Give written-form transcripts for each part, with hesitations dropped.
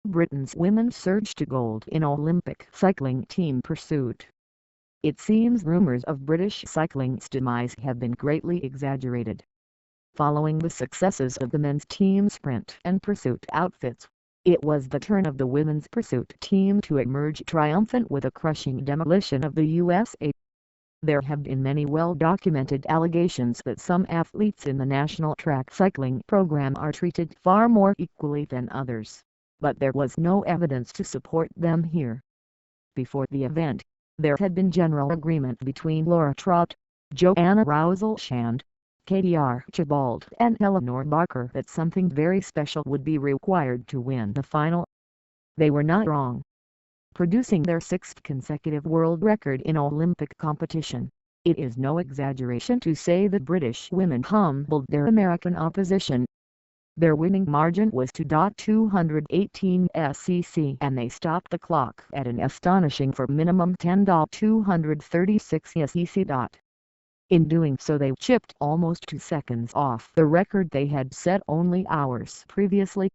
Britain's women surged to gold in Olympic cycling team pursuit. It seems rumors of British cycling's demise have been greatly exaggerated. Following the successes of the men's team sprint and pursuit outfits, it was the turn of the women's pursuit team to emerge triumphant with a crushing demolition of the USA. There have been many well-documented allegations that some athletes in the national track cycling program are treated far more equally than others, but there was no evidence to support them here. Before the event, there had been general agreement between Laura Trott, Joanna Rousel-Shand, Katie Archibald and Eleanor Barker that something very special would be required to win the final. They were not wrong. Producing their sixth consecutive world record in Olympic competition, it is no exaggeration to say that British women humbled their American opposition. Their winning margin was 2.218 SEC and they stopped the clock at an astonishing for minimum 10.236 SEC. In doing so they chipped almost 2 seconds off the record they had set only hours previously.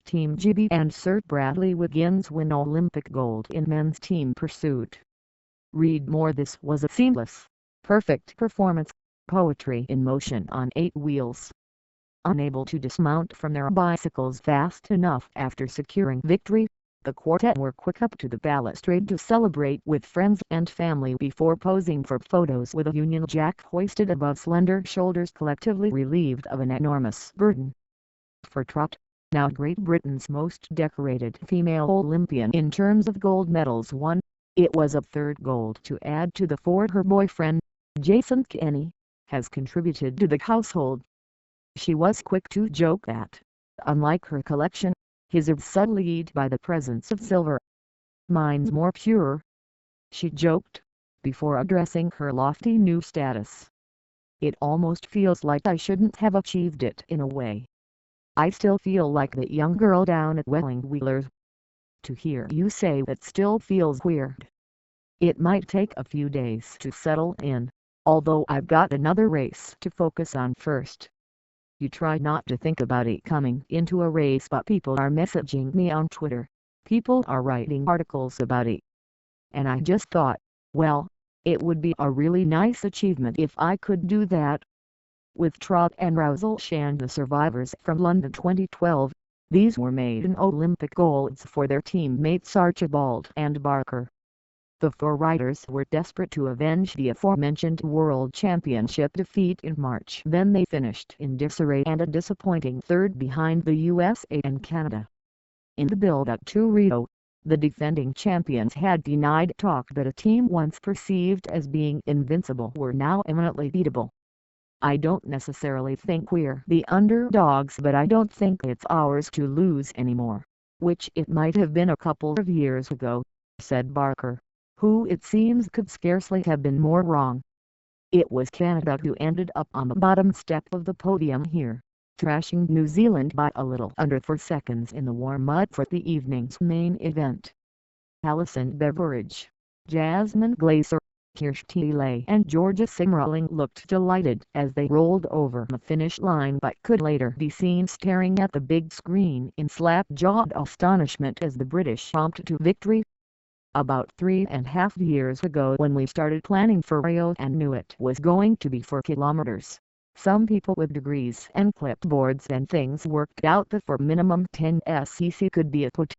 Team GB and Sir Bradley Wiggins win Olympic gold in men's team pursuit. Read more. This was a seamless, perfect performance, poetry in motion on 8 wheels. Unable to dismount from their bicycles fast enough after securing victory, the quartet were quick up to the balustrade to celebrate with friends and family before posing for photos with a Union Jack hoisted above slender shoulders, collectively relieved of an enormous burden. For Trott, now Great Britain's most decorated female Olympian in terms of gold medals won, it was a third gold to add to the 4 her boyfriend, Jason Kenney, has contributed to the household. She was quick to joke that, unlike her collection, his is sullied by the presence of silver. "Mine's more pure," she joked, before addressing her lofty new status. "It almost feels like I shouldn't have achieved it in a way. I still feel like that young girl down at Welling Wheelers." To hear you say that still feels weird. It might take a few days to settle in, although I've got another race to focus on first. You try not to think about it coming into a race, but people are messaging me on Twitter. People are writing articles about it. And I just thought, well, it would be a really nice achievement if I could do that. With Trott and Rousel-Shand the survivors from London 2012, these were maiden Olympic golds for their teammates Archibald and Barker. The 4 riders were desperate to avenge the aforementioned World Championship defeat in March. Then they finished in disarray and a disappointing third behind the USA and Canada. In the build-up to Rio, the defending champions had denied talk that a team once perceived as being invincible were now eminently beatable. "I don't necessarily think we're the underdogs, but I don't think it's ours to lose anymore, which it might have been a couple of years ago," said Barker, who it seems could scarcely have been more wrong. It was Canada who ended up on the bottom step of the podium here, thrashing New Zealand by a little under 4 seconds in the warm-up for the evening's main event. Alison Beveridge, Jasmine Glaser, Kirstie Alley and Georgia Simmerling looked delighted as they rolled over the finish line, but could later be seen staring at the big screen in slap-jawed astonishment as the British stomped to victory. "About 3.5 years ago, when we started planning for Rio and knew it was going to be 4 kilometers, some people with degrees and clipboards and things worked out that for minimum 10 SEC could be a